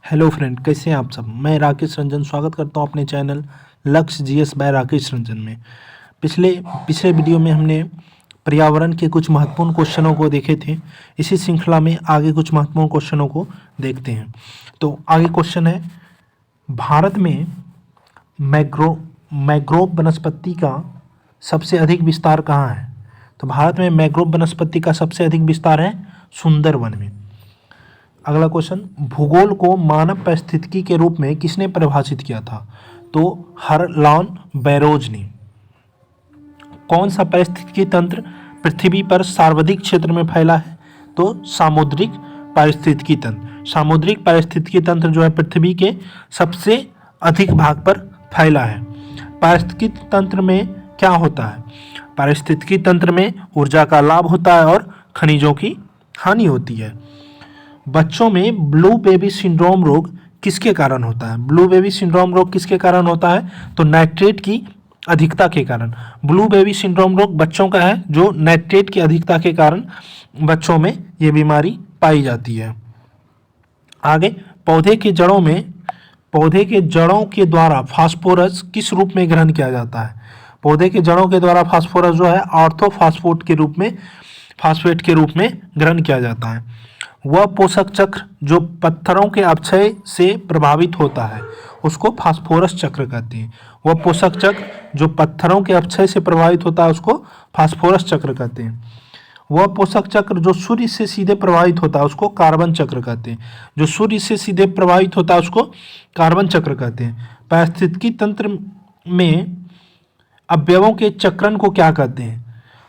Hello friend, कैसे हैं आप सब। मैं राकेश रंजन स्वागत करता हूं अपने चैनल लक्ष्य जीएस बाय राकेश रंजन में। पिछले पिछले वीडियो में हमने पर्यावरण के कुछ महत्वपूर्ण क्वेश्चनों को देखे थे। इसी श्रृंखला में आगे कुछ महत्वपूर्ण क्वेश्चनों को देखते हैं। तो आगे क्वेश्चन है, भारत में मैंग्रोव वनस्पति का सबसे अधिक विस्तार कहाँ है। तो भारत में मैंग्रोव वनस्पति का सबसे अधिक विस्तार है सुंदरवन में। अगला क्वेश्चन, भूगोल को मानव पारिस्थितिकी के रूप में किसने परिभाषित किया था। तो हरलान बैरोज ने। कौन सा पारिस्थितिकी तंत्र पृथ्वी पर सर्वाधिक क्षेत्र में फैला है। तो सामुद्रिक पारिस्थितिकी तंत्र। सामुद्रिक पारिस्थितिकी तंत्र जो है पृथ्वी के सबसे अधिक भाग पर फैला है। पारिस्थितिकी तंत्र में क्या होता है। पारिस्थितिकी तंत्र में ऊर्जा का लाभ होता है और खनिजों की हानि होती है। बच्चों में ब्लू बेबी सिंड्रोम रोग किसके कारण होता है। ब्लू बेबी सिंड्रोम रोग किसके कारण होता है। तो नाइट्रेट की अधिकता के कारण। ब्लू बेबी सिंड्रोम रोग बच्चों का है जो नाइट्रेट की अधिकता के कारण बच्चों में ये बीमारी पाई जाती है। आगे, पौधे के जड़ों के द्वारा फास्फोरस किस रूप में ग्रहण किया जाता है। पौधे के जड़ों के द्वारा फास्फोरस जो है ऑर्थोफॉस्फेट के रूप में ग्रहण किया जाता है। वह पोषक चक्र जो पत्थरों के अपक्षय से प्रभावित होता है उसको फास्फोरस चक्र कहते हैं। वह पोषक चक्र जो पत्थरों के अपक्षय से प्रभावित होता है उसको फास्फोरस चक्र कहते हैं। वह पोषक चक्र जो सूर्य से सीधे प्रभावित होता है उसको कार्बन चक्र कहते हैं। जो सूर्य से सीधे प्रभावित होता है उसको कार्बन चक्र कहते हैं। पारिस्थितिकी तंत्र में अवयवों के चक्रण को क्या कहते हैं।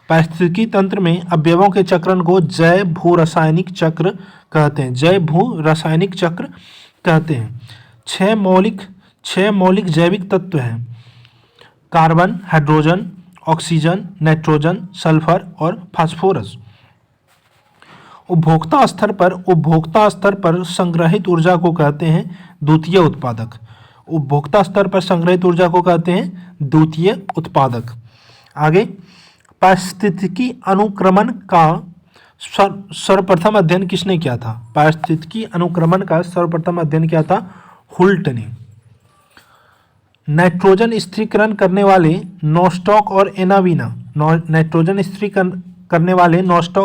पारिस्थितिकी तंत्र में अवयवों के चक्रण को जैव भू रासायनिक चक्र कहते हैं। जैव भू रासायनिक चक्र कहते हैं। छह मौलिक जैविक तत्व हैं, carbon, hydrogen, oxygen, nitrogen, sulphur और फास्फोरस। उपभोक्ता स्तर पर संग्रहित ऊर्जा को कहते हैं द्वितीय उत्पादक। उपभोक्ता स्तर पर संग्रहित ऊर्जा को कहते हैं द्वितीय उत्पादक। आगे, पारिस्थितिकी अनुक्रमण का सर्वप्रथम अध्ययन किसने किया था। पारिस्थितिकी अनुक्रमण का सर्वप्रथम अध्ययन किया था हुल्ट ने। नाइट्रोजन स्थिरीकरण करने वाले नॉस्टॉक और एनावीना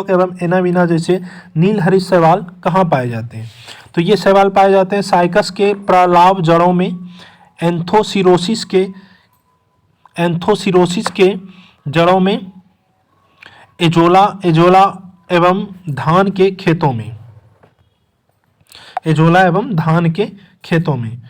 एवं एनावीना जैसे नीलहरित शैवाल कहाँ पाए जाते हैं। तो ये शैवाल पाए जाते हैं साइकस के प्रलाभ जड़ों में, एंथोसिरोसिस के जड़ों में, एजोला एवं धान के खेतों में।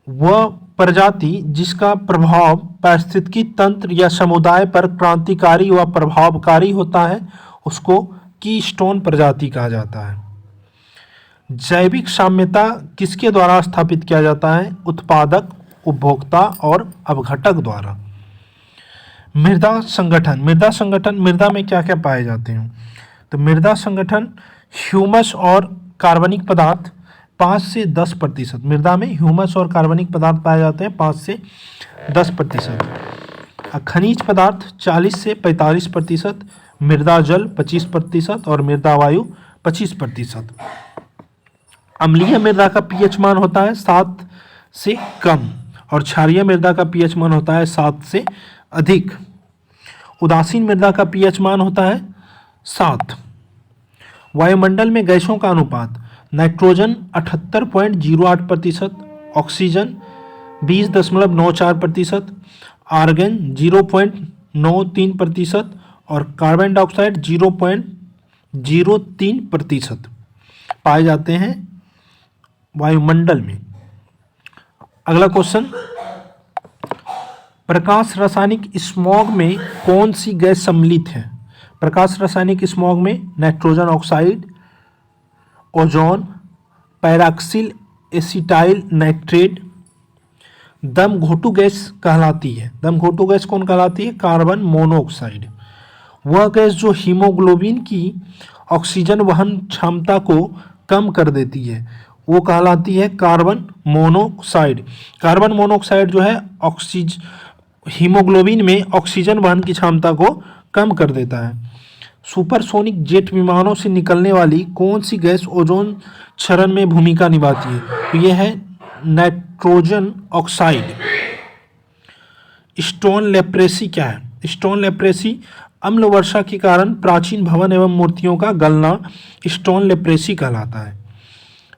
वह प्रजाति जिसका प्रभाव पारिस्थितिकी तंत्र या समुदाय पर क्रांतिकारी व प्रभावकारी होता है उसको कीस्टोन प्रजाति कहा जाता है। जैविक साम्यता किसके द्वारा स्थापित किया जाता है। उत्पादक, उपभोक्ता और अपघटक द्वारा। मृदा संगठन मृदा में क्या क्या पाए जाते हैं। तो मृदा संगठन ह्यूमस और कार्बनिक पदार्थ 5 से 10%। मृदा में ह्यूमस और कार्बनिक पदार्थ पाए जाते हैं 5 से 10%। खनिज पदार्थ 40 से 45%। मृदा जल 25% और मृदा वायु 25%। अम्लीय मृदा का पीएच मान होता है 7 से कम और क्षारीय मृदा का पीएच मान होता है 7 से अधिक। उदासीन मृदा का पीएच मान होता है 7। वायुमंडल में गैसों का अनुपात, नाइट्रोजन 78.08%, ऑक्सीजन 20.94%, आर्गन 0.93% और कार्बन डाइऑक्साइड 0.03% पाए जाते हैं वायुमंडल में। अगला क्वेश्चन, प्रकाश रासायनिक स्मॉग में कौन सी गैस सम्मिलित है। प्रकाश रासायनिक स्मॉग में nitrogen oxide, ozone, peroxyacetyl nitrate. दमघोटू गैस कहलाती है। दमघोटू गैस कौन कहलाती है। Carbon monoxide. वह गैस जो हीमोग्लोबिन की ऑक्सीजन वहन क्षमता को कम कर देती है वो कहलाती है कार्बन मोनोऑक्साइड। कार्बन मोनोऑक्साइड जो है हीमोग्लोबिन में ऑक्सीजन वहन की क्षमता को कम कर देता है। सुपरसोनिक जेट विमानों से निकलने वाली कौन सी गैस ओजोन क्षरण में भूमिका निभाती है? तो यह है नाइट्रोजन ऑक्साइड। स्टोन लेप्रेसी क्या है? स्टोन लेप्रेसी अम्ल वर्षा के कारण प्राचीन भवन एवं मूर्तियों का गलना स्टोन लेप्रेसी कहलाता है।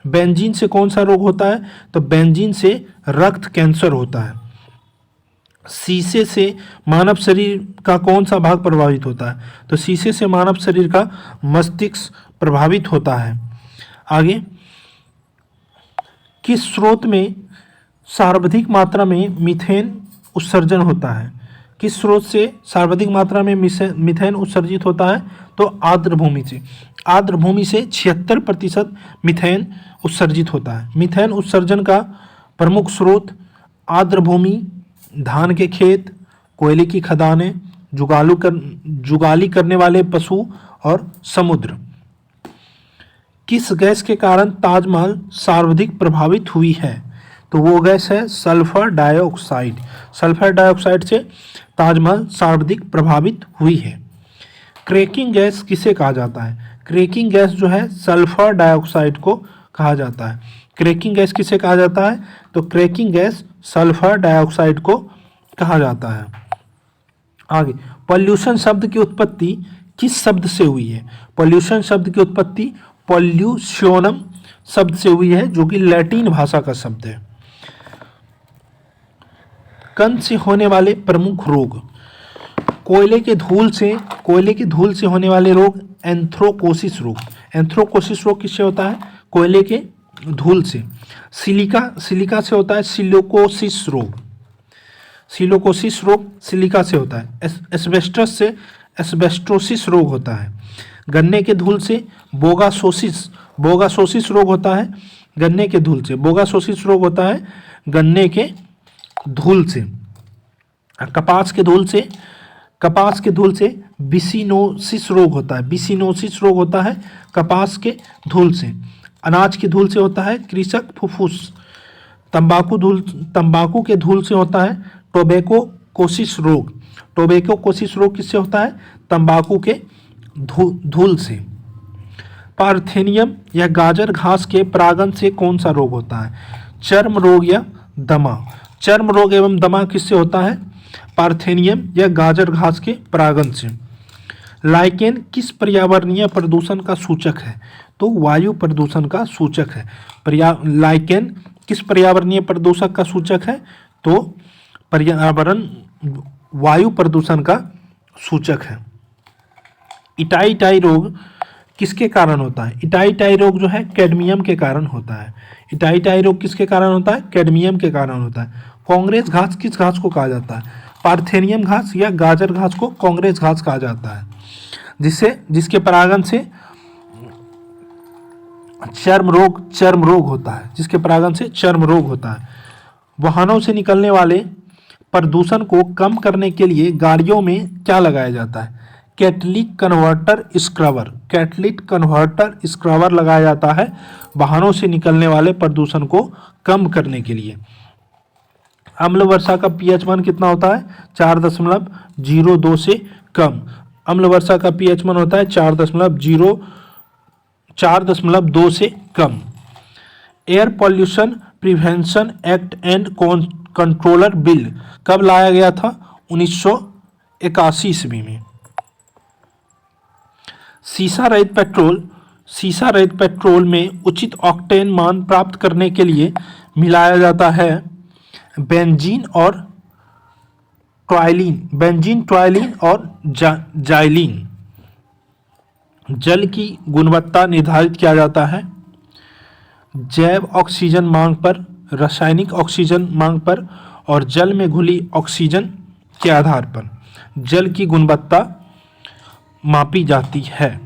बेंजीन से कौन सा रोग होता है? तो बेंजीन से रक्त कैंसर होता है। शीशे से मानव शरीर का कौन सा भाग प्रभावित होता है? तो शीशे से मानव शरीर का मस्तिष्क प्रभावित होता है। आगे, किस स्रोत में सर्वाधिक मात्रा में मीथेन उत्सर्जन होता है? किस स्रोत से सर्वाधिक मात्रा में मीथेन उत्सर्जित होता है? तो आर्द्र भूमि से। आर्द्र भूमि से 76% मीथेन उत्सर्जित होता है। मीथेन उत्सर्जन का प्रमुख स्रोत आर्द्र भूमि, धान के खेत, कोयले की खदानें, जुगाली करने वाले पशु और समुद्र। किस गैस के कारण ताजमहल सर्वाधिक प्रभावित हुई है? तो वो गैस है सल्फर डाइऑक्साइड। सल्फर डाइऑक्साइड से ताजमहल सर्वाधिक प्रभावित हुई है। क्रैकिंग गैस किसे कहा जाता है? क्रैकिंग गैस जो है सल्फर डाइऑक्साइड को कहा जाता है। क्रैकिंग गैस किसे कहा जाता है? तो क्रैकिंग गैस सल्फर डाइऑक्साइड को कहा जाता है। आगे, पॉल्यूशन शब्द की उत्पत्ति किस शब्द से हुई है? पॉल्यूशन शब्द की उत्पत्ति पॉल्यूशनम शब्द से हुई है, जो कि लैटिन भाषा का शब्द है। कंद से होने वाले प्रमुख रोग। कोयले के धूल से होने वाले रोग एंथ्रोकोसिस रोग। एंथ्रोकोसिस रोग किससे होता है? कोयले के धूल से। सिलिका से होता है सिलिकोसिस रोग। सिलिकोसिस रोग सिलिका से होता है। एस्बेस्टस से एस्बेस्टोसिस रोग होता है। गन्ने के धूल से बोगासोसिस रोग होता है। गन्ने के धूल से बोगासोसिस रोग होता है गन्ने के धूल से। कपास के धूल से बिसिनोसिस रोग होता है। बिसिनोसिस रोग होता है कपास के धूल से। अनाज की धूल से होता है कृषक फुफ्फुस। तंबाकू के धूल से होता है टोबैकोसिस रोग। टोबैकोसिस रोग किससे होता है? तंबाकू के धूल से। पार्थेनियम या गाजर घास के परागण से कौन सा रोग होता है? चर्म रोग या दमा। चर्म रोग एवं दमा किससे होता है? पार्थेनियम या गाजर घास के परागण से। लाइकेन किस पर्यावरणीय प्रदूषण का सूचक है? तो वायु प्रदूषण का सूचक है। लाइकेन किस पर्यावरणीय प्रदूषक का सूचक है? तो वायु प्रदूषण का सूचक है। इटाई रोग किसके कारण होता है? इटाई रोग जो है कैडमियम के कारण होता है। इटाई रोग किसके कारण होता है? कैडमियम के कारण होता है। कांग्रेस घास किस घास को कहा जाता है? पार्थेनियम घास या गाजर घास को कांग्रेस घास कहा जाता है, जिसके परागण से चर्म रोग होता है। जिसके परागण से चर्म रोग होता है। वाहनों से निकलने वाले प्रदूषण को कम करने के लिए गाड़ियों में क्या लगाया जाता है? कैटलिक कन्वर्टर स्क्रबर लगाया जाता है वाहनों से निकलने वाले प्रदूषण को कम करने के लिए। अम्ल वर्षा का पीएच मान कितना होता है? 4.02 से कम। अम्ल वर्षा का पीएच मान होता है 4.2 से कम। Air pollution prevention act and controller bill कब लाया गया था? 1981 ईस्वी में। शीशा रहित पेट्रोल में उचित ऑक्टेन मान प्राप्त करने के लिए मिलाया जाता है बेंजीन, ट्राइलिन और जाइलिन। जल की गुणवत्ता निर्धारित किया जाता है जैव ऑक्सीजन मांग पर, रासायनिक ऑक्सीजन मांग पर और जल में घुली ऑक्सीजन के आधार पर जल की गुणवत्ता मापी जाती है।